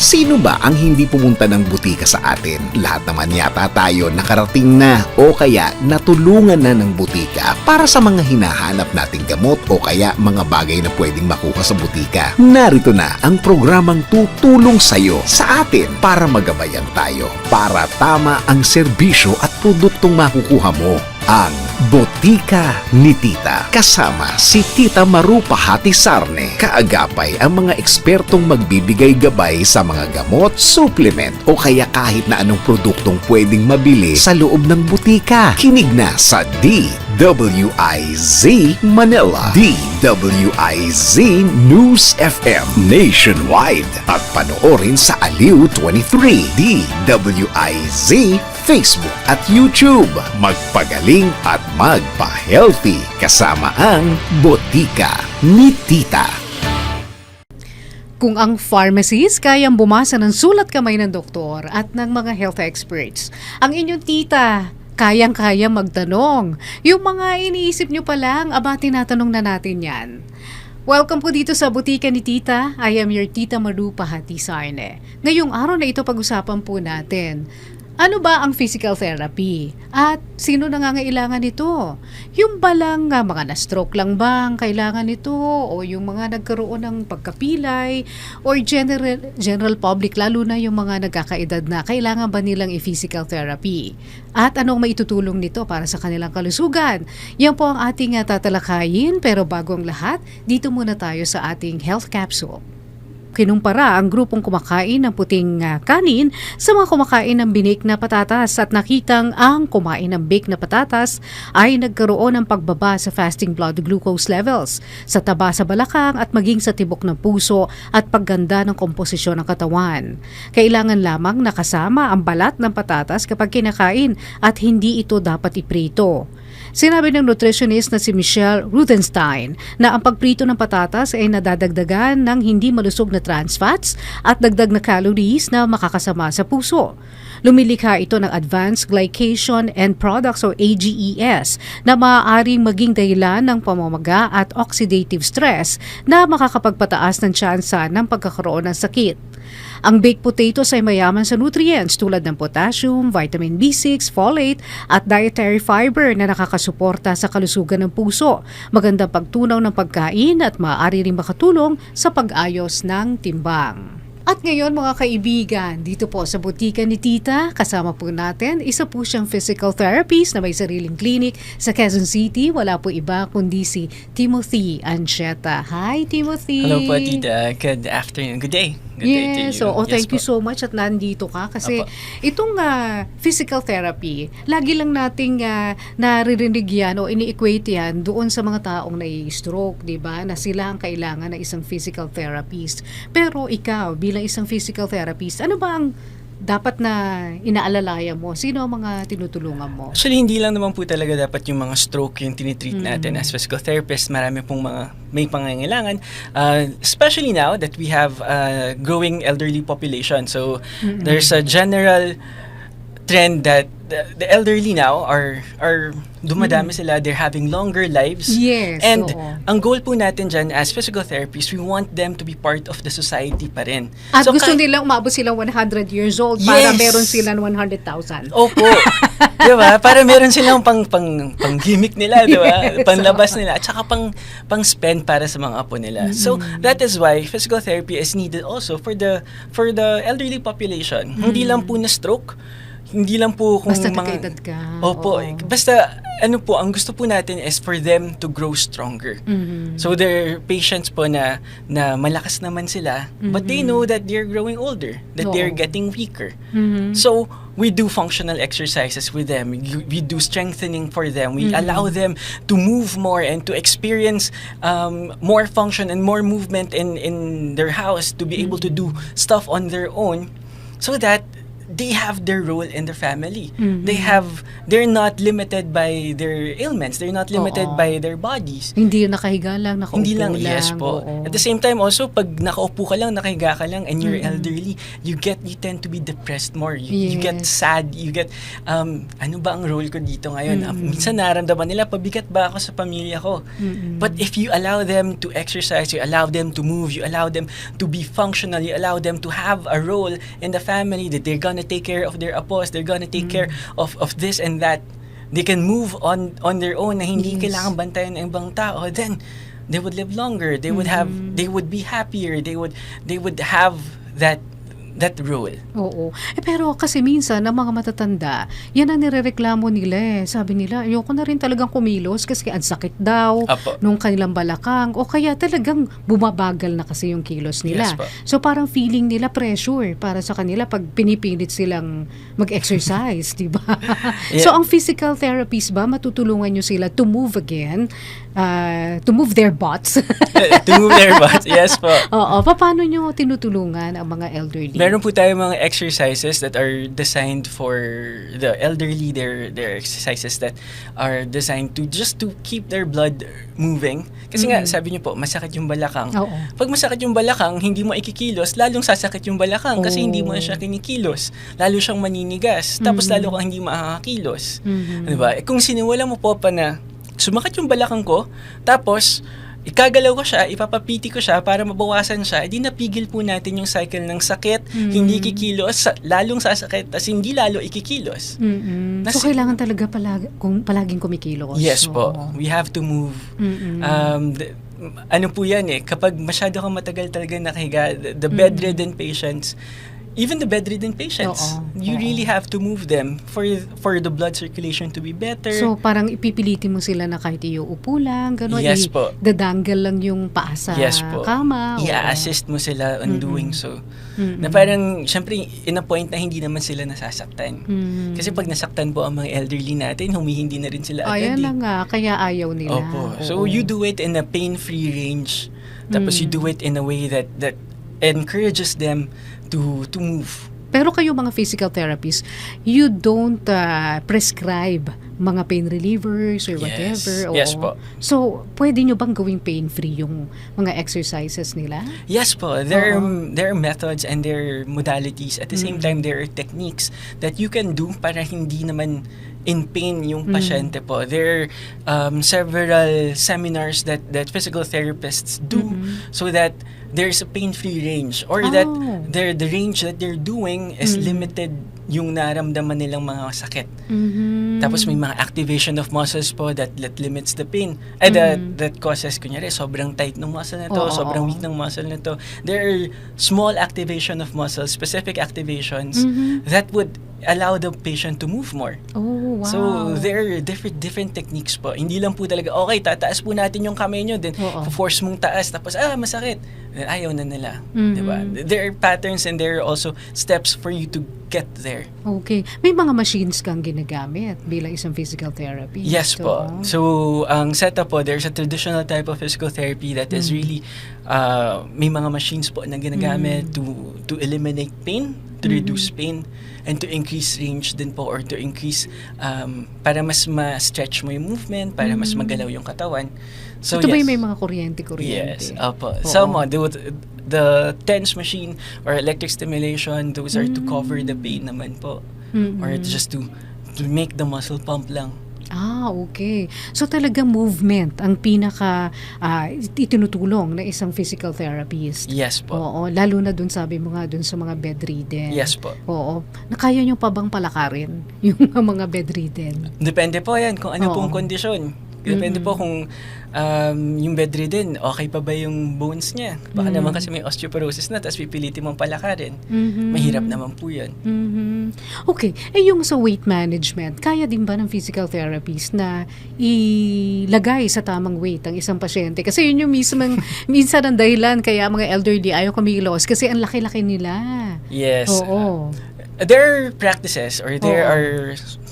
Sino ba ang hindi pumunta ng butika sa atin? Lahat naman yata tayo nakarating na o kaya natulungan na ng butika para sa mga hinahanap nating gamot o kaya mga bagay na pwedeng makuha sa butika. Narito na ang programang tutulong sa'yo sa atin para magabayan tayo, para tama ang serbisyo at produktong makukuha mo. Ang Botika ni Tita. Kasama si Tita Maru Pahati Sarne. Kaagapay ang mga ekspertong magbibigay gabay sa mga gamot, supplement o kaya kahit na anong produktong pwedeng mabili sa loob ng butika. Kinig na sa DWIZ Manila, DWIZ News FM Nationwide at panoorin sa Aliw 23, DWIZ Facebook at YouTube. Magpagaling at magpa-healthy kasama ang Botika ni Tita. Kung ang pharmacist kayang bumasa ng sulat kamay ng doktor at ng mga health experts, ang inyong tita kayang-kaya magtanong. Yung mga iniisip nyo pa lang, tinatanong na natin yan. Welcome po dito sa Botika ni Tita. I am your Tita Maru Pahati Sarne. Ngayong araw na ito pag-usapan po natin. Ano ba ang physical therapy? At sino nangangailangan nito? Yung balang mga na-stroke lang ba ang kailangan nito? O yung mga nagkaroon ng pagkapilay? Or general public, lalo na yung mga nagkakaedad na, kailangan ba nilang i-physical therapy? At anong maitutulong nito para sa kanilang kalusugan? Yan po ang ating tatalakayin, pero bago ang lahat, dito muna tayo sa ating health capsule. Kinumpara ang grupong kumakain ng puting kanin sa mga kumakain ng binik na patatas at nakitang ang kumain ng baked na patatas ay nagkaroon ng pagbaba sa fasting blood glucose levels, sa taba sa balakang at maging sa tibok ng puso at pagganda ng komposisyon ng katawan. Kailangan lamang nakasama ang balat ng patatas kapag kinakain at hindi ito dapat iprito. Sinabi ng nutritionist na si Michelle Ruthenstein na ang pagprito ng patatas ay nadadagdagan ng hindi malusog na trans fats at dagdag na calories na makakasama sa puso. Lumilikha ito ng advanced glycation end products o AGEs na maaaring maging dahilan ng pamamaga at oxidative stress na makakapagpataas ng tsansa ng pagkakaroon ng sakit. Ang baked potatoes ay mayaman sa nutrients tulad ng potassium, vitamin B6, folate at dietary fiber na nakakasuporta sa kalusugan ng puso, magandang pagtunaw ng pagkain at maaari ring makatulong sa pag-ayos ng timbang. At ngayon mga kaibigan, dito po sa Botika ni Tita, kasama po natin, isa po siyang physical therapist na may sariling clinic sa Quezon City. Wala po iba kundi si Timothy Ancheta. Hi Timothy! Hello po Tita, good afternoon, good day. Good day to you. So, thank you so much at nandito ka kasi itong physical therapy, lagi lang nating naririnig yan o ini-equate yan doon sa mga taong nai-stroke, di ba? Na sila ang kailangan ng isang physical therapist. Pero ikaw, bilang isang physical therapist, ano ba ang dapat na inaalalayan mo? Sino ang mga tinutulungan mo? Actually, hindi lang naman po talaga dapat yung mga stroke yung tinitreat natin as physical therapist. Marami pong may pangangailangan. Especially now that we have growing elderly population. So, there's a general trend that the elderly now are dumadami sila, they're having longer lives. Yes. And oo. ang goal po natin dyan as physical therapists, we want them to be part of the society pa rin. At gusto nilang umabot silang 100 years old para meron silang 100,000. Opo. Diba? Para meron silang pang gimmick nila, diba? Yes. Panlabas nila, at saka pang spend para sa mga apo nila. So, that is why physical therapy is needed also for the elderly population. Hindi lang po na stroke, hindi lang po kung basta mga... nagkaedad ka. Opo. Oo. Basta, ang gusto po natin is for them to grow stronger. So, there are patients po na malakas naman sila, but they know that they're growing older, that they're getting weaker. So, we do functional exercises with them. We do strengthening for them. We allow them to move more and to experience more function and more movement in their house, to be able to do stuff on their own, so that they have their role in their family. Mhm. They're not limited by their ailments. They're not limited Oo. by their bodies. Hindi yung nakahiga lang, nakaupo Hindi lang, lang. yes po. Oo. At the same time also, pag nakaupo ka lang, nakahiga ka lang, and you're Mm-mm. elderly, you tend to be depressed more. You get Yes. sad, you get, ano ba ang role ko dito ngayon? Mm-mm. Minsan naramdaman nila, pabigat ba ako sa pamilya ko? Mm-mm. But if you allow them to exercise, you allow them to move, you allow them to be functional, you allow them to have a role in the family, that they're gonna take care of their apos, they're gonna take care of this and that, they can move on their own na hindi Yes. kailangan bantayan ng ibang tao, then they would live longer, they would be happier, they would have that role. Oo. Pero kasi minsan, ang mga matatanda, yan ang nirereklamo nila eh. Sabi nila, ayoko na rin talagang kumilos kasi ang sakit daw Apo. nung kanilang balakang. O kaya talagang bumabagal na kasi yung kilos nila. Yes po. So parang feeling nila pressure para sa kanila pag pinipilit silang mag-exercise, di ba? Yeah. So ang physical therapist ba, matutulungan nyo sila to move again, to move their butts? To move their butts, yes po. Oo. Paano nyo tinutulungan ang mga elderly? Meron po tayo mga exercises that are designed for the elderly. They're exercises that are designed to just to keep their blood moving. Kasi nga, sabi niyo po, masakit yung balakang. Oo. Pag masakit yung balakang, hindi mo ikikilos, lalong sasakit yung balakang kasi hindi mo na siya kinikilos. Lalo siyang maninigas. Tapos lalo kang hindi makakakilos. Diba? Kung siniwala mo po pa na sumakit yung balakang ko, tapos ikagalaw ko siya, ipapapiti ko siya para mabawasan siya, edi napigil po natin yung cycle ng sakit, hindi kikilos, lalong sasakit, tas hindi lalo ikikilos. So, kailangan talaga palaging kumikilos. Yes po. Oo. We have to move. Ano po yan kapag masyado kang matagal talaga nakahiga, the bedridden patients, even the bedridden patients, Oo. you really have to move them for the blood circulation to be better. So, parang ipipilitin mo sila na kahit iuupo lang, gano'n. Yes po. Dadanggal lang yung paa sa Yes po. kama. Oo. I-assist mo sila on doing so. Na parang, syempre, in a point na hindi naman sila nasasaktan. Kasi pag nasaktan po ang mga elderly natin, humihindi na rin sila Ayan agad. na nga, kaya ayaw nila. Opo. Oo. So, you do it in a pain-free range. Tapos you do it in a way that encourages them to move. Pero kayo mga physical therapists, you don't prescribe mga pain relievers or whatever. Oo. Yes po. So, pwede nyo bang gawing pain-free yung mga exercises nila? Yes po, there are methods and there are modalities. At the same time, there are techniques that you can do para hindi naman in pain yung pasyente po. There are several seminars that physical therapists do so that there's a pain-free range or that the range that they're doing is limited yung naramdaman nilang mga sakit. Tapos may mga activation of muscles po that limits the pain. That causes, kunyari, sobrang tight ng muscle na to, sobrang weak ng muscle na to. There are small activation of muscles, specific activations that would allow the patient to move more. Oh, wow. So, there are different techniques po. Hindi lang po talaga, okay, tataas po natin yung kamay nyo, then force mong taas, tapos, masakit. Then, ayaw na nila. Diba? There are patterns and there are also steps for you to get there. Okay. May mga machines kang ginagamit bilang isang physical therapy. Yes po. So, ang setup po, there's a traditional type of physical therapy that is really, may mga machines po na ginagamit to eliminate pain, to reduce pain, and to increase range din po or to increase, para mas ma-stretch mo yung movement, para mas magalaw yung katawan. So, ito ba yes. yung may mga kuryente? Yes, opo. Some the TENS machine or electric stimulation, those are to cover the pain naman po. Or just to make the muscle pump lang. Okay. So talagang movement ang pinaka itinutulong ng isang physical therapist. Yes po. Oo, lalo na dun sabi mo nga dun sa mga bedridden. Yes po. Oo. Nakaya nyo pa bang palakarin yung mga bedridden? Depende po yan kung ano Oo. pong kondisyon. Depende po kung yung bedridden, okay pa ba yung bones niya? Baka naman kasi may osteoporosis na, tapos pipilitin mong palakarin. Mahirap naman po yun. Okay. Yung sa weight management, kaya din ba ng physical therapist na ilagay sa tamang weight ang isang pasyente? Kasi yun yung mismong, minsan ang dahilan kaya mga elderly ayaw kumilos kasi ang laki-laki nila. Yes. Oo. there are practices or there Oo. are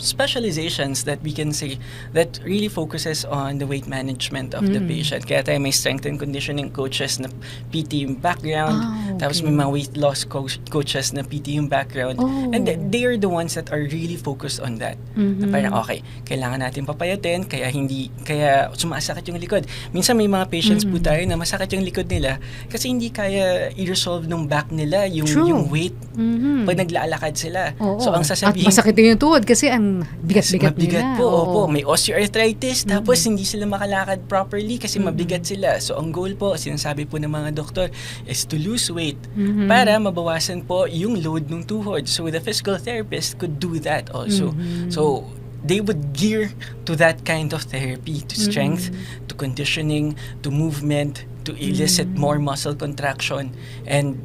specializations that we can say that really focuses on the weight management of the patient. Kaya tayo may strength and conditioning coaches na PT yung background, Okay. tapos may mga weight loss coaches na PT yung background. Oh. And they are the ones that are really focused on that. Na parang, okay, kailangan natin papayatin, kaya sumasakit yung likod. Minsan may mga patients po tayo na masakit yung likod nila kasi hindi kaya i-resolve ng back nila yung True. weight pag naglalakad sila. Oo. So ang sasabihin, At masakit din yung tuhod kasi ang bigat-bigat mabigat nila. po, Oo. opo. May osteoarthritis, tapos hindi sila makalakad properly kasi mabigat sila. So ang goal po, sinasabi po ng mga doktor, is to lose weight para mabawasan po yung load ng tuhod. So the physical therapist could do that also. So they would gear to that kind of therapy, to strength, to conditioning, to movement, to elicit more muscle contraction, and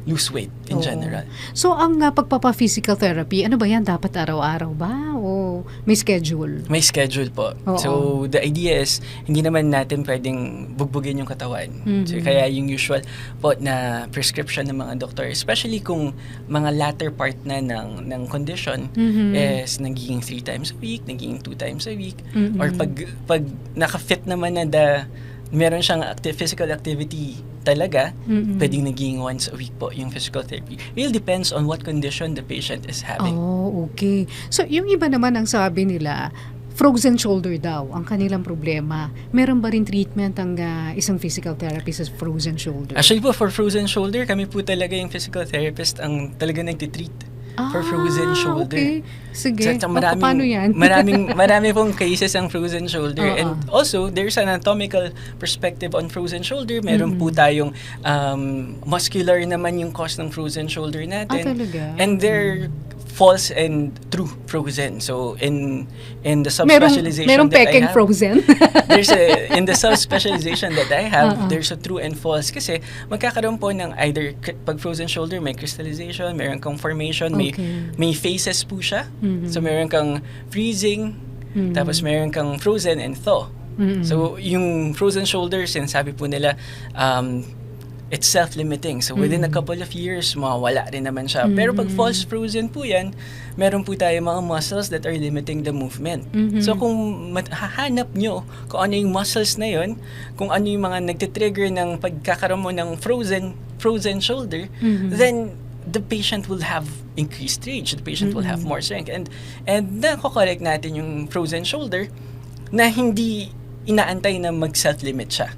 lose weight in Oo. general. So, ang pagpapa-physical therapy, ano ba yan? Dapat araw-araw ba? O may schedule? May schedule po. Oo. So, the idea is, hindi naman natin pwedeng bugbugin yung katawan. So, kaya yung usual po na prescription ng mga doktor, especially kung mga latter part na ng condition, is nagiging 3 times a week, nagiging 2 times a week, or pag naka-fit naman na meron siyang physical activity talaga, pwedeng naging once a week po yung physical therapy. Really depends on what condition the patient is having. Oh, okay. So, yung iba naman ang sabi nila, frozen shoulder daw ang kanilang problema. Meron ba rin treatment ang isang physical therapist sa frozen shoulder? Actually po, for frozen shoulder, kami po talaga yung physical therapist ang talaga nagtitreat for frozen shoulder. Okay. Sige. So, Paano yan? marami pong cases ang frozen shoulder. Oo. And also, there's an anatomical perspective on frozen shoulder. Meron po tayong muscular naman yung cause ng frozen shoulder natin. Talaga? And there falls and true frozen. So in the subspecialization merong that I pekeng have, frozen. in the subspecialization that I have, there's a true and false kasi magkakaroon po ng either pag frozen shoulder may crystallization, meron kang formation, Okay. may phases po siya. So meron kang freezing, tapos meron kang frozen and thaw. So yung frozen shoulder, sinasabi po nila it's self-limiting. So within a couple of years, mawawala rin naman siya. Pero pag false frozen po yan, meron po tayo mga muscles that are limiting the movement. So kung hahanap nyo kung ano yung muscles na yun, kung ano yung mga nagtitrigger ng pagkakaroon mo ng frozen shoulder, then the patient will have increased range. The patient will have more strength. And nako-correct natin yung frozen shoulder na hindi inaantay na mag-self-limit siya.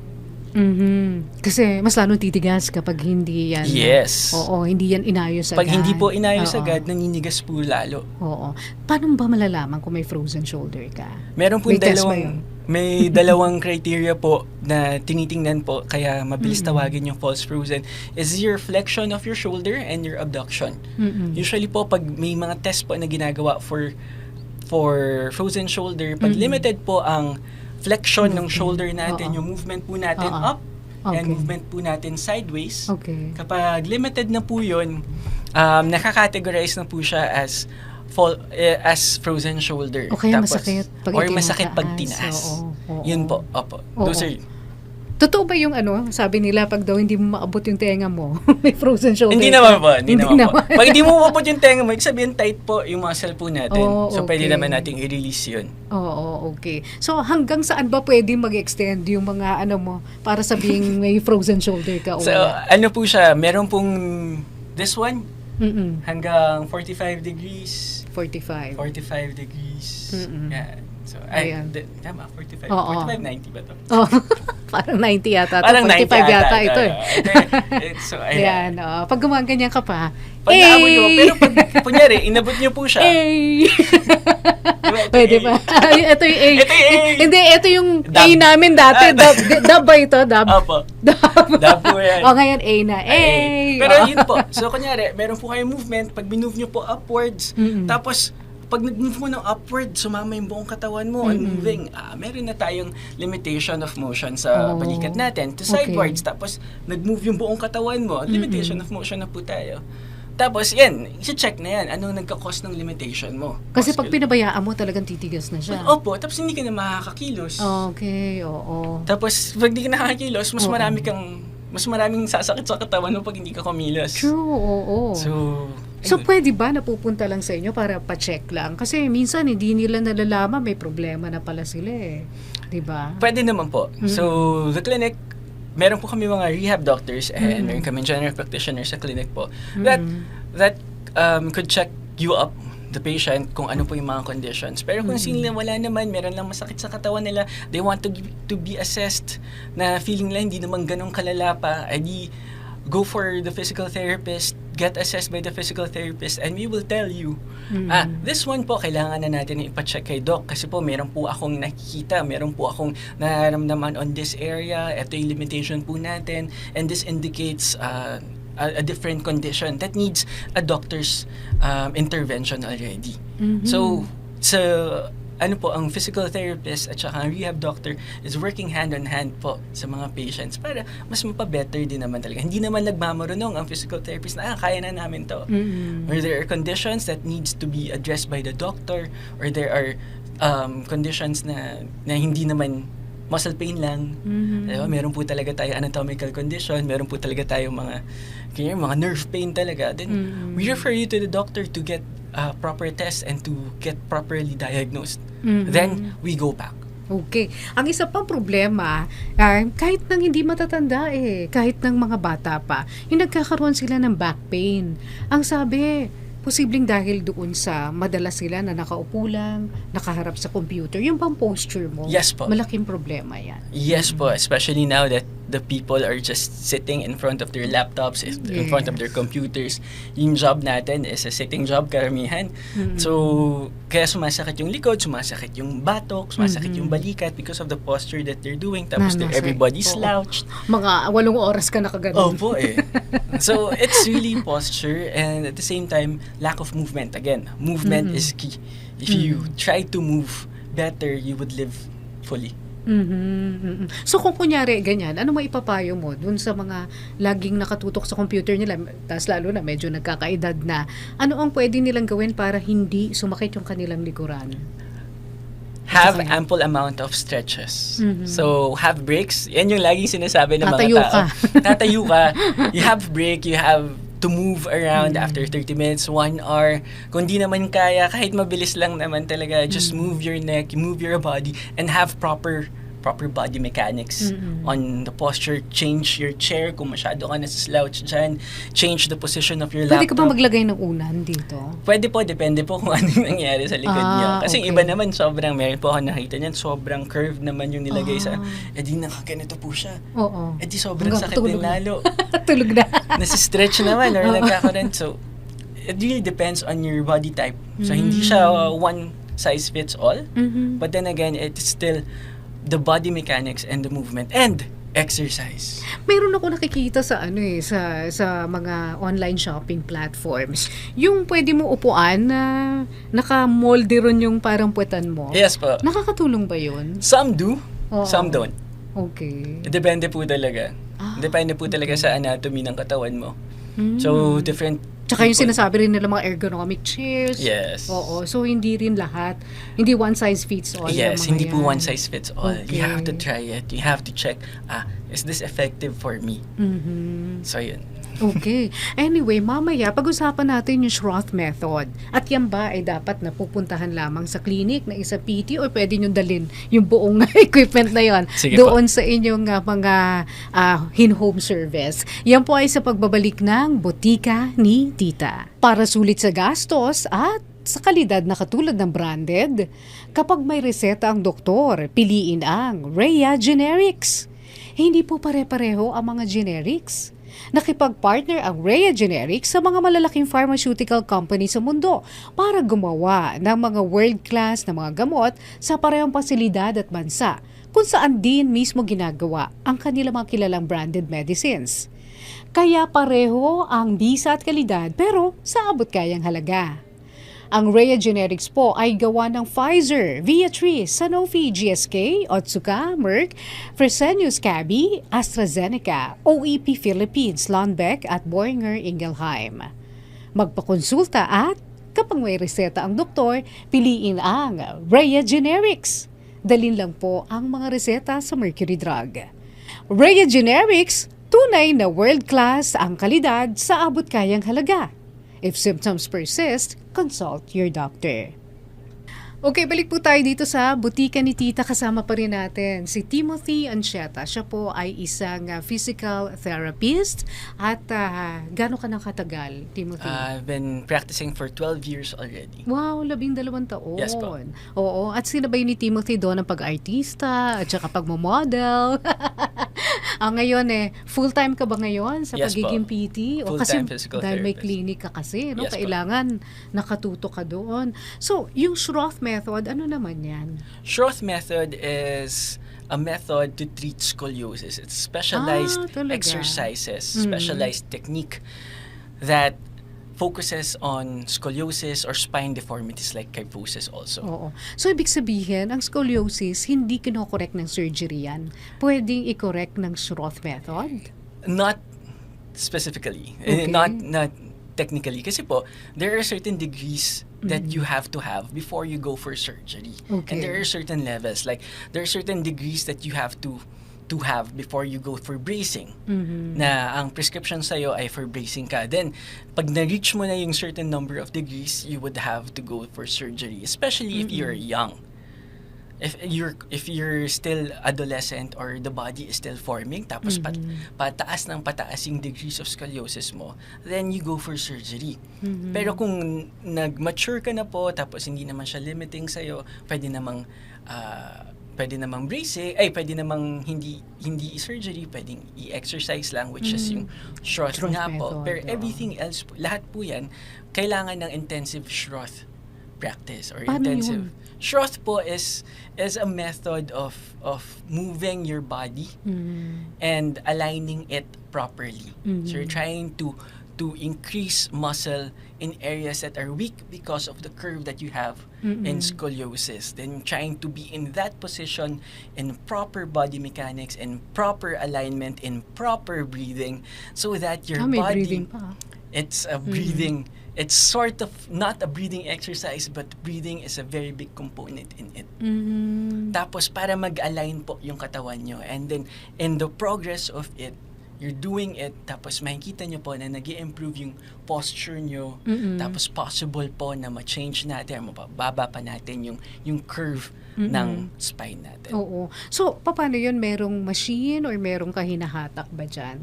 Kasi mas lalong titigas kapag hindi yan. Yes. Oo, hindi yan inayos agad. Pag hindi po inayos Oo. agad, naninigas po lalo. Oo. Paano ba malalaman kung may frozen shoulder ka? Meron po May test ba yun? may dalawang criteria po na tinitingnan po kaya mabilis tawagin yung false frozen is your flexion of your shoulder and your abduction. Usually po pag may mga test po na ginagawa for frozen shoulder, pag limited po ang flexion ng shoulder natin, yung movement po natin up, Okay. and movement po natin sideways. Okay. Kapag limited na po yun, nakakategorize na po siya as frozen shoulder. O kaya masakit pag or itinataas. masakit pag tinaas. Oo. Yun po. Opo. Oo. Those are Totoo ba yung sabi nila pag daw hindi mo maabot yung tenga mo, may frozen shoulder Hindi ka? naman po. Hindi naman po. Pag hindi mo mapot yung tenga mo, ibig sabihin tight po yung muscle po natin. Oh, So, pwede okay. naman nating i-release yun. Oo, okay. So hanggang saan ba pwede mag-extend yung mga mo para sabing may frozen shoulder ka? So, ano po siya, meron pong this one, Mm-mm. hanggang 45 degrees. 45. 45 degrees. Mm-mm. Yeah. So, Ayan. tama, 45. Oo. 45, 90 ba to? Oh, parang 90 yata. Parang 45 90 yata ito. So, Ayan, pag gumaganyan ka pa, Pag naabot nyo, pero pag, kunyari, inabot nyo po siya. Ay! Diba, ito Pwede A. ba? Ay, ito yung A. Ito yung A. Hindi, ito yung Dab. A namin dati. Dab ba ito? Dab? Opo. Dab. Dab po yan. O, ngayon A na. A! Pero Oo. yun po. So, kunyari, meron po kayong movement. Pag binove nyo po upwards, tapos, pag nag-move mo ng upward, sumama yung buong katawan mo and moving, meron na tayong limitation of motion sa Oh, balikat natin. To okay. sidewards, tapos nag-move yung buong katawan mo, limitation of motion na po tayo. Tapos, yan, i-check na yan. Anong nagka-cause ng limitation mo? Kasi pag Muscular. pinabayaan mo, talagang titigas na siya. Opo, tapos hindi ka na makakakilos. Okay, oo. Tapos, pag hindi ka nakakakilos, mas maraming sasakit sa katawan mo pag hindi ka kumilos. True, oo. So, So, pwede ba napupunta lang sa inyo para pa-check lang? Kasi minsan hindi nila nalalaman may problema na pala sila eh. Di ba? Pwede naman po. So, the clinic, meron po kami mga rehab doctors and meron kami general practitioners sa clinic po that could check you up, the patient, kung ano po yung mga conditions. Pero kung sila wala naman, meron lang masakit sa katawan nila, they want to be assessed, na feeling nila hindi naman ganun kalala pa, edi go for the physical therapist, get assessed by the physical therapist, and we will tell you, this one po, kailangan na natin ipacheck kay doc kasi po meron po akong nakikita, meron po akong nararamdaman on this area, ito yung limitation po natin, and this indicates a different condition that needs a doctor's intervention already. So ano po, ang physical therapist at saka ang rehab doctor is working hand on hand po sa mga patients para mas mapabetter din naman talaga. Hindi naman nagmamarunong ang physical therapist na kaya na namin to. Or there are conditions that needs to be addressed by the doctor, or there are conditions na hindi naman muscle pain lang. Diba? Meron po talaga tayo anatomical condition, meron po talaga tayo mga nerve pain talaga. Then we refer you to the doctor to get proper tests and to get properly diagnosed. Then we go back. Okay. Ang isa pang problema, kahit nang hindi matatanda kahit nang mga bata pa, yung nagkakaroon sila ng back pain. Ang sabi, posibleng dahil doon sa madalas sila na nakaupo lang, nakaharap sa computer, yung bang posture mo, Yes po. malaking problema yan. Yes po, especially now that the people are just sitting in front of their laptops, in front of their computers. Yung job natin is a sitting job karamihan. So, kaya sumasakit yung likod, sumasakit yung batok, sumasakit yung balikat because of the posture that they're doing. Tapos everybody's slouched. Mga 8 oras ka nakaganon. Opo eh. So, it's really posture and at the same time, lack of movement. Again, movement is key. If you try to move better, you would live fully. So kung kunyari ganyan, ano maipapayo mo dun sa mga laging nakatutok sa computer nila, tas lalo na medyo nagkakaedad na, ano ang pwede nilang gawin para hindi sumakit yung kanilang likuran? Have ample amount of stretches. So, have breaks. Yan yung laging sinasabi ng Tatayo mga tao. ka. Tatayo ka. You have break, you have to move around after 30 minutes, 1 hour. Kung di naman kaya, kahit mabilis lang naman talaga, just move your neck, move your body, and have proper body mechanics on the posture. Change your chair kung masyado ka nasa slouch dyan. Change the position of your Pwede ka ba laptop. maglagay ng unan dito? Pwede po, depende po kung anong nangyari sa likod niyo. Kasi okay. iba naman, meron po ako nakita niyan, sobrang curved naman yung nilagay sa, di nakaganito po siya. Oo. Di sobrang Hanggang sakit tulog din lalo. Tulog na. Nasi-stretch naman or nagkakaroon. So, it really depends on your body type. So, hindi siya one size fits all. But then again, it's still the body mechanics and the movement and exercise. Meron ako nakikita sa sa mga online shopping platforms. Yung pwede mo upuan na naka-molde ron yung parang puwetan mo. Yes po. Nakakatulong ba yun? Some do, Oo. some don't. Okay. Depende po talaga. Depende po talaga sa anatomy ng katawan mo. So, different Tsaka yung people. sinasabi rin nila mga ergonomic chairs. Yes. Oo. So, hindi rin lahat. Hindi one size fits all. Yes, yung mga hindi po yan. one size fits all. Okay. You have to try it. You have to check, is this effective for me? So, yun. Okay. Anyway, mamaya, pag-usapan natin yung Schroth method. At yan ba ay dapat napupuntahan lamang sa clinic na isa PT o pwede nyo dalhin yung buong equipment na yon Sige doon sa inyong mga in-home service. Yan po ay sa pagbabalik ng Botika ni Tita. Para sulit sa gastos at sa kalidad na katulad ng branded, kapag may reseta ang doktor, piliin ang Rhea Generics. Hindi po pare-pareho ang mga generics. Nakipag-partner ang Rhea Generics sa mga malalaking pharmaceutical company sa mundo para gumawa ng mga world-class na mga gamot sa parehong pasilidad at bansa, kung saan din mismo ginagawa ang kanilang mga kilalang branded medicines. Kaya pareho ang bisa at kalidad pero sa abot kayang halaga. Ang Rhea Generics po ay gawa ng Pfizer, Viatris, Sanofi, GSK, Otsuka, Merck, Fresenius Kabi, AstraZeneca, OEP Philippines, Lundbeck at Boehringer Ingelheim. Magpakonsulta at kapag may reseta ang doktor, piliin ang Rhea Generics. Dalin lang po ang mga reseta sa Mercury Drug. Rhea Generics, tunay na world-class ang kalidad sa abot kayang halaga. If symptoms persist, consult your doctor. Okay, balik po tayo dito sa butika ni Tita. Kasama pa rin natin si Timothy Anchieta. Siya po ay isang physical therapist. At gano'n ka nang katagal, Timothy? I've been practicing for 12 years already. Wow, 12 taon. Yes po. Oo, at sinabay ni Timothy doon ang pag-artista at saka pagmamodel. Ngayon full-time ka ba ngayon sa Yes pagiging po. PT? O Full-time kasi physical dahil may therapist. clinic ka kasi, no? Yes po. Kailangan nakatuto ka doon. So, yung Schroth method, ano naman yan? Schroth method is a method to treat scoliosis. It's specialized talaga? exercises, specialized technique that focuses on scoliosis or spine deformities like kyphosis also. Oo. So, ibig sabihin, ang scoliosis, hindi kinokorek ng surgery yan. Pwedeng i-correct ng Schroth method? Not specifically, Okay. not technically. Kasi po, there are certain degrees that you have to have before you go for surgery. Okay. And there are certain levels, like there are certain degrees that you have to have before you go for bracing. Na ang prescription sa'yo ay for bracing ka. Then, pag na-reach mo na yung certain number of degrees, you would have to go for surgery, especially if you're young. If you're still adolescent or the body is still forming, tapos pataas ng pataas yung degrees of scoliosis mo, then you go for surgery. Pero kung nag-mature ka na po, tapos hindi naman siya limiting sa'yo, pwede namang bracing, pwede namang hindi surgery, pwedeng i-exercise lang, which is yung Schroth Schroth nga po. method, Pero oo. everything else, lahat po yan, kailangan ng intensive Schroth practice or Paano intensive. yun? Schroth po is a method of moving your body and aligning it properly. So you're trying to increase muscle in areas that are weak because of the curve that you have in scoliosis. Then trying to be in that position in proper body mechanics, in proper alignment, in proper breathing, so that your May body, breathing pa. it's a breathing, it's sort of not a breathing exercise, but breathing is a very big component in it. Tapos para mag-align po yung katawan nyo, and then in the progress of it, you're doing it, tapos makikita nyo po na nag-i-improve yung posture nyo, tapos possible po na ma-change natin, mababa pa natin yung curve ng spine natin. Oo. So, paano yun? Merong machine or merong kahinahatak ba dyan?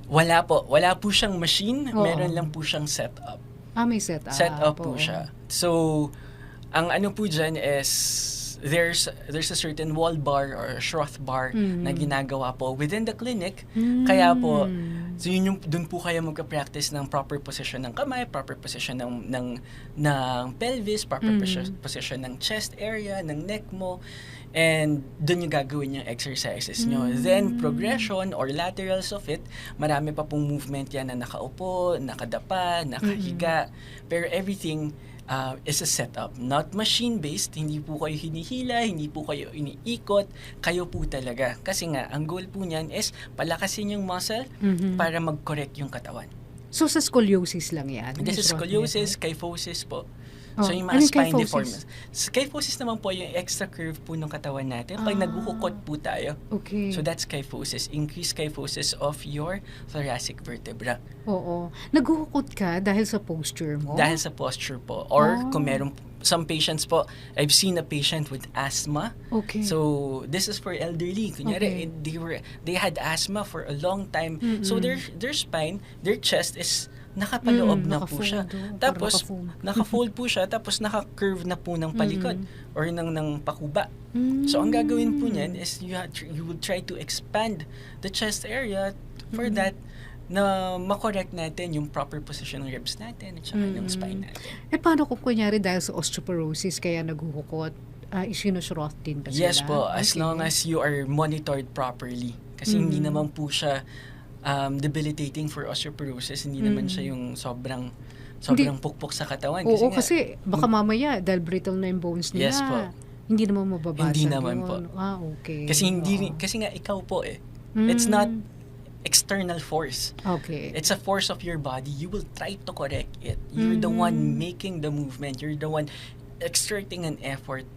Wala po siyang machine, Oo. meron lang po siyang setup. May setup. Setup po Oo. siya. So, ang ano po dyan is, there's a certain wall bar or Schroth bar na ginagawa po within the clinic. Kaya po, so dun po kayo magka-practice ng proper position ng kamay, proper position ng pelvis, proper position ng chest area, ng neck mo, and dun yung gagawin yung exercises nyo. Then, progression or laterals of it, marami pa pong movement yan na nakaupo, nakadapa, nakahiga, pero everything is a setup, not machine-based. Hindi po kayo hinihila, hindi po kayo iniikot, kayo po talaga. Kasi nga, ang goal po niyan is palakasin yung muscle para mag-correct yung katawan. So, sa scoliosis lang yan? This is Schroth scoliosis, method? kyphosis po. Oh, So, yung ano mga yung spine kyphosis? deformities. Kyphosis naman po yung extra curve po ng katawan natin. Pag naguhukot po tayo. Okay. So, that's kyphosis. Increased kyphosis of your thoracic vertebra. Oo. Naguhukot ka dahil sa posture mo? Dahil sa posture po. Or kung meron, some patients po, I've seen a patient with asthma. Okay. So, this is for elderly. Kunyari, they had asthma for a long time. So, their spine, their chest is nakapaloob na po siya. naka-fold, Tapos, parang naka-fold po siya, tapos naka-curve na po ng palikod or ng pakuba. So, ang gagawin po niyan is you will try to expand the chest area for that na makorek natin yung proper position ng ribs natin at saka ng spine natin. Paano kung kunyari dahil sa osteoporosis kaya naguhukot, isinushroth din ba sila? Yes po, as Okay. long as you are monitored properly. Kasi hindi naman po siya debilitating for osteoporosis, hindi naman siya yung sobrang pukpok sa katawan. Oo, nga, kasi baka mamaya dahil brittle na yung bones nila. Yes po. Hindi naman mababasag Hindi naman yun. po. Okay. kasi nga ikaw po it's not external force. Okay. It's a force of your body. You will try to correct it. You're the one making the movement. You're the one exerting an effort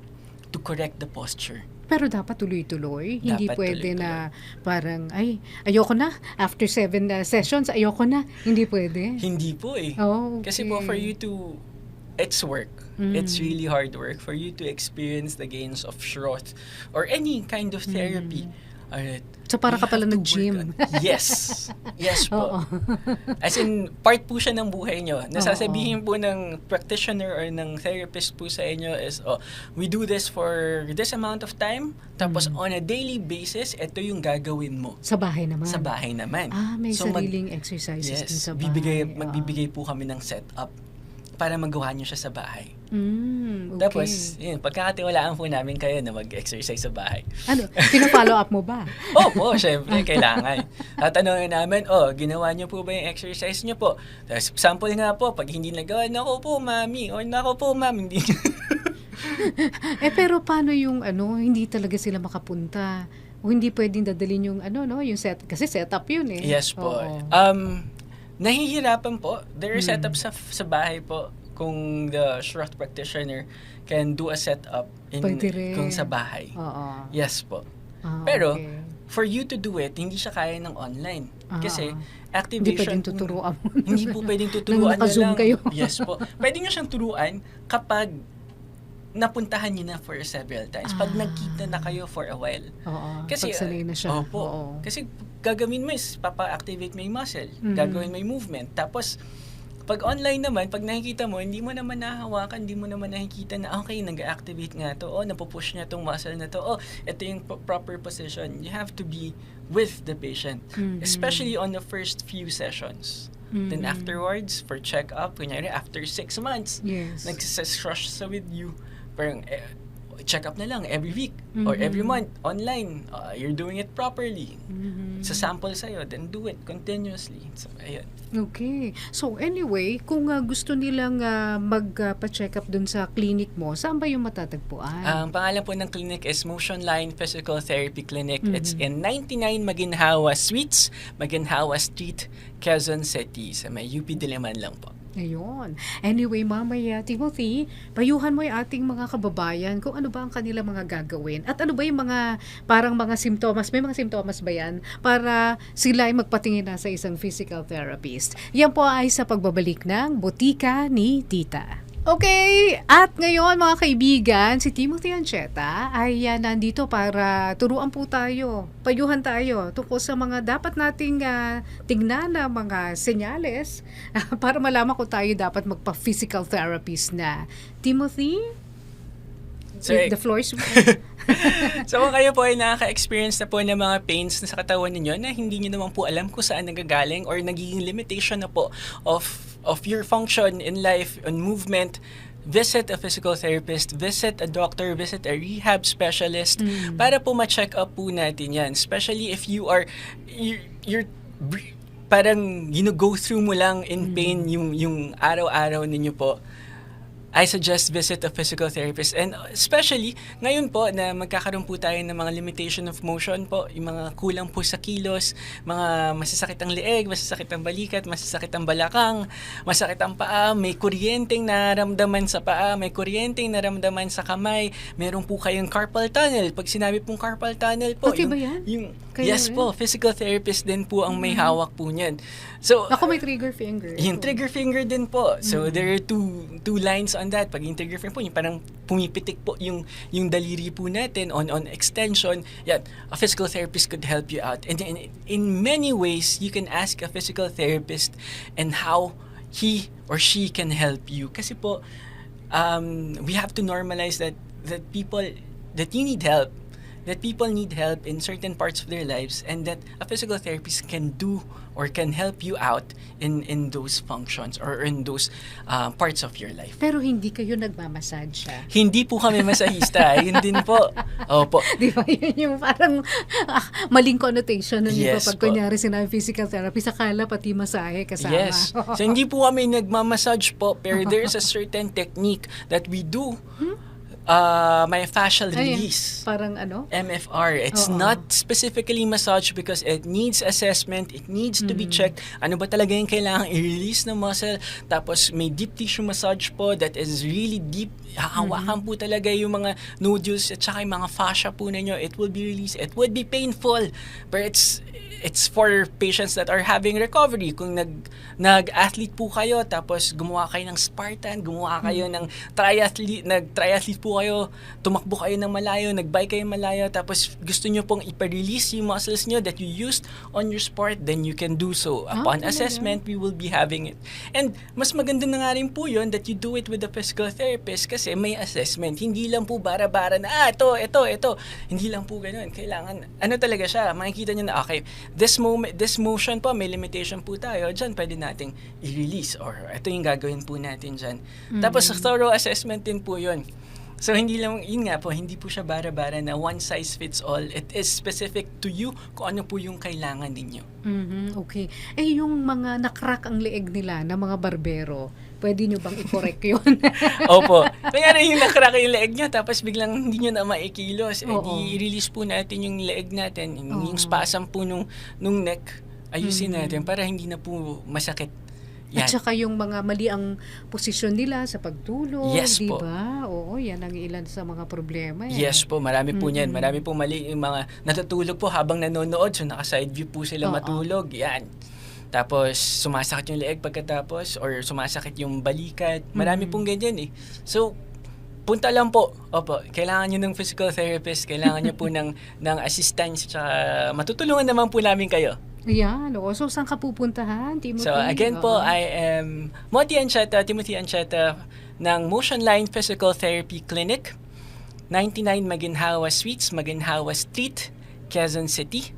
to correct the posture. Pero dapat tuloy-tuloy. Hindi Dapat pwede tuloy-tuloy. na parang, ay, ayoko na. After 7 sessions, ayoko na. Hindi pwede. Hindi po eh. Oh, okay. Kasi po for you to, it's work. It's really hard work for you to experience the gains of Schroth or any kind of therapy. Alright. So, para You ka pala have to nag-gym. work on- Yes. Yes po. Oo. As in, part po siya ng buhay nyo. Nasasabihin Oo. po ng practitioner or ng therapist po sa inyo is, we do this for this amount of time, tapos on a daily basis, ito yung gagawin mo. Sa bahay naman. Sa bahay naman. May So, sariling exercises din yes, sa bahay. magbibigay po kami ng setup para magawa nyo siya sa bahay. Okay. Tapos, yun, pagkakatiwalaan po namin kayo na mag-exercise sa bahay. Ano, pina-follow up mo ba? Opo, syempre, kailangan. Tatanungin namin, ginawa niyo po ba yung exercise niyo po? Tapos, sample nga po, pag hindi nagawa, nako po, mami, o nako po, mami, hindi. Pero paano yung hindi talaga sila makapunta? O hindi pwedeng dadalhin yung yung set, kasi setup yun eh. Yes po. Oo. Nahihirapan po. There are setups sa bahay po kung the Schroth practitioner can do a setup Pwede rin. kung sa bahay. Oo. Yes po. Ah, Pero, okay. for you to do it, hindi siya kaya ng online. Kasi, Hindi activation... pwedeng tuturuan mo. Hindi po pwedeng tuturuan Nang naka-Zoom kayo. Yes po. Pwede nyo siyang turuan kapag napuntahan niyo na for several times. Pag nagkita na kayo for a while. Oo. Kasi, pagsanay na siya. Opo. Oo. Kasi gagawin mo is papa-activate mo yung muscle. Gagawin mo yung movement. Tapos, pag online naman, pag nakikita mo, hindi mo naman nahawakan, hindi mo naman nakikita na, okay, nag-activate nga to, napupush niya tong muscle na to, ito yung proper position. You have to be with the patient. Especially on the first few sessions. Then afterwards, for check-up, kunyari, after 6 months, Yes. nagsisesh sa with you, parang, check-up na lang every week or every month online. You're doing it properly. Sa sample sa'yo, then do it continuously. So, ayun. Okay. So anyway, kung gusto nilang magpa-check up dun sa clinic mo, saan ba yung matatagpuan? Ang pangalan po ng clinic is Motion Line Physical Therapy Clinic. It's in 99 Maginhawa Suites, Maginhawa Street, Quezon City. Sa may UP Diliman lang po. Ayun. Anyway, mamaya, Timothy, payuhan mo yung ating mga kababayan kung ano ba ang kanila mga gagawin. At ano ba yung mga, parang mga simptomas, may mga simptomas ba yan? Para sila ay magpatingin na sa isang physical therapist. Yan po ay sa pagbabalik ng Butika ni Tita. Okay, at ngayon mga kaibigan, si Timothy Ancheta ay nandito para turuan po tayo, payuhan tayo tungkol sa mga dapat nating tingnan na mga senyales para malaman kung tayo dapat magpa-physical therapist na. Timothy, So, the floor is So kung kayo po ay nakaka-experience na po ng mga pains na sa katawan ninyo na hindi nyo naman po alam kung saan nagagaling or nagiging limitation na po of your function in life, on movement, visit a physical therapist, visit a doctor, visit a rehab specialist para po ma-check up po natin yan. Especially if you're parang go through mo lang in pain yung araw-araw ninyo po. I suggest visit a physical therapist. And especially, ngayon po na magkakaroon po tayo ng mga limitation of motion po, yung mga kulang po sa kilos, mga masasakit ang leeg, masasakit ang balikat, masasakit ang balakang, masakit ang paa, may kuryenteng naramdaman sa paa, may kuryenteng naramdaman sa kamay, meron po kayong carpal tunnel. Pag sinabi pong carpal tunnel po, Pati ba yan? Yes po, physical therapist din po ang may hawak po niyan. So, ako may trigger finger. yung trigger finger din po. So, there are two lines on that. Pag yung trigger finger po, yung parang pumipitik po yung daliri po natin on extension. Yan, a physical therapist could help you out. And in many ways, you can ask a physical therapist and how he or she can help you. Kasi po, we have to normalize that people, that you need help. That people need help in certain parts of their lives and that a physical therapist can do or can help you out in those functions or in those parts of your life. Pero hindi kayo nagmamassage siya. Hindi po kami masahista. Yun din po. Opo. Di ba? Yun yung parang maling connotation nun. Yes, Pag po. kunyari sinabi physical therapy, akala pati masahe kasama. Yes. So, hindi po kami nagmamassage po, pero there's a certain technique that we do myofascial Ay, release. parang ano? MFR. It's Oo. not specifically massage because it needs assessment, it needs to be checked. Ano ba talaga yung kailangan i-release ng muscle? Tapos may deep tissue massage po that is really deep. Hahawakan po talaga yung mga nodules at saka yung mga fascia po ninyo. It will be released. It would be painful. But it's for patients that are having recovery. Kung nag-athlete po kayo, tapos gumawa kayo ng Spartan, gumawa kayo ng nag-triathlete po kayo, tumakbo kayo ng malayo, nag-bike kayo malayo, tapos gusto nyo pong ipa-release yung muscles nyo that you used on your sport, then you can do so. Upon talaga? assessment, we will be having it. And mas maganda na nga rin po yun that you do it with a physical therapist kasi may assessment. Hindi lang po bara-bara na, ito. Hindi lang po ganun. Kailangan, ano talaga siya, makikita nyo na, okay, this motion po, may limitation po tayo, dyan pwede nating i-release or ito yung gagawin po natin dyan. Tapos thorough assessment din po yun. So hindi lang, yun nga po, hindi po siya bara-bara na one size fits all. It is specific to you kung ano po yung kailangan ninyo. Okay. Yung mga nakrack ang leeg nila na mga barbero, pwede nyo bang i-correct yun? Opo. Kaya yung nakrack yung leeg nyo, tapos biglang hindi nyo na maikilos. Oo. I-release po natin yung leeg natin, Oo. yung spasm po nung neck, ayusin natin para hindi na po masakit. Yan. At saka yung mga mali ang posisyon nila sa pagtulog, Yes di po. ba? Oo, yan ang ilan sa mga problema. Yes po, marami po niyan. Marami po mali yung mga natutulog po habang nanonood. So naka-side view po sila Oo. matulog. Yan. Tapos sumasakit yung leeg pagkatapos or sumasakit yung balikat. Marami pong ganyan eh. So punta lang po. Opo, kailangan nyo ng physical therapist, kailangan nyo po ng assistance, tsaka matutulungan naman po namin kayo. Yan, oo. So, saan ka pupuntahan, Timothy? So again po, Oo. I am Timothy Ancheta ng Motion Line Physical Therapy Clinic, 99 Maginhawa Suites, Maginhawa Street, Quezon City,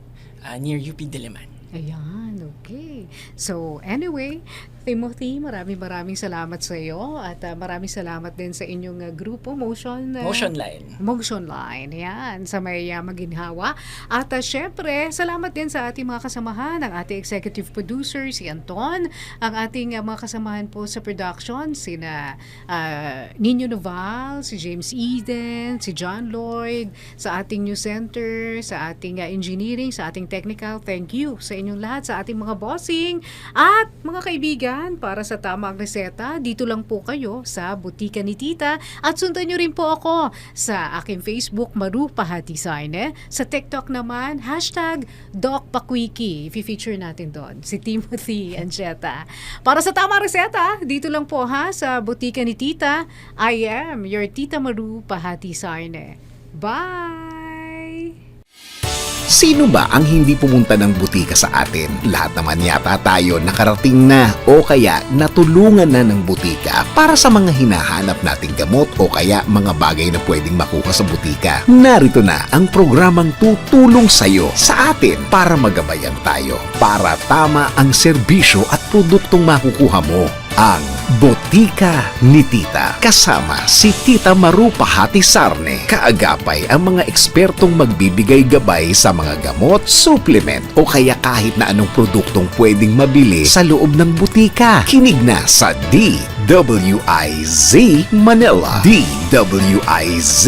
near UP Diliman. Ayan, okay. So, anyway, Timothy, maraming salamat sa iyo at maraming salamat din sa inyong grupo, Motion Line. Motion Line, yan, sa may Maginhawa. At syempre, salamat din sa ating mga kasamahan, ang ating executive producer, si Anton, ang ating mga kasamahan po sa production, sina Nino Noval, si James Eden, si John Lloyd, sa ating news center, sa ating engineering, sa ating technical. Thank you sa inyong lahat, sa ating mga bossing at mga kaibigan. Para sa tamang reseta, dito lang po kayo sa Butika ni Tita at sundan nyo rin po ako sa aking Facebook, Maru Pahatisaine. Sa TikTok naman, #DocPaquiki. I-feature natin doon si Timothy Ancheta. Para sa tamang reseta, dito lang po sa Butika ni Tita. I am your Tita Maru Pahatisaine. Bye! Sino ba ang hindi pumunta ng butika sa atin? Lahat naman yata tayo nakarating na o kaya natulungan na ng butika para sa mga hinahanap nating gamot o kaya mga bagay na pwedeng makuha sa butika. Narito na ang programang tutulong sa'yo sa atin para magabayan tayo, para tama ang serbisyo at produktong makukuha mo. Ang Butika ni Tita. Kasama si Tita Maru Pahatisarne. Kaagapay ang mga ekspertong magbibigay gabay sa mga gamot, supplement o kaya kahit na anong produktong pwedeng mabili sa loob ng butika. Kinig na sa DWIZ Manila, DWIZ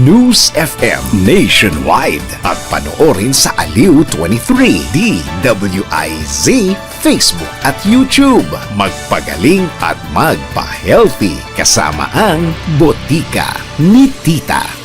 News FM Nationwide at panoorin sa Aliw 23, DWIZ Facebook at YouTube. Magpagaling at magpa-healthy kasama ang Butika ni Tita.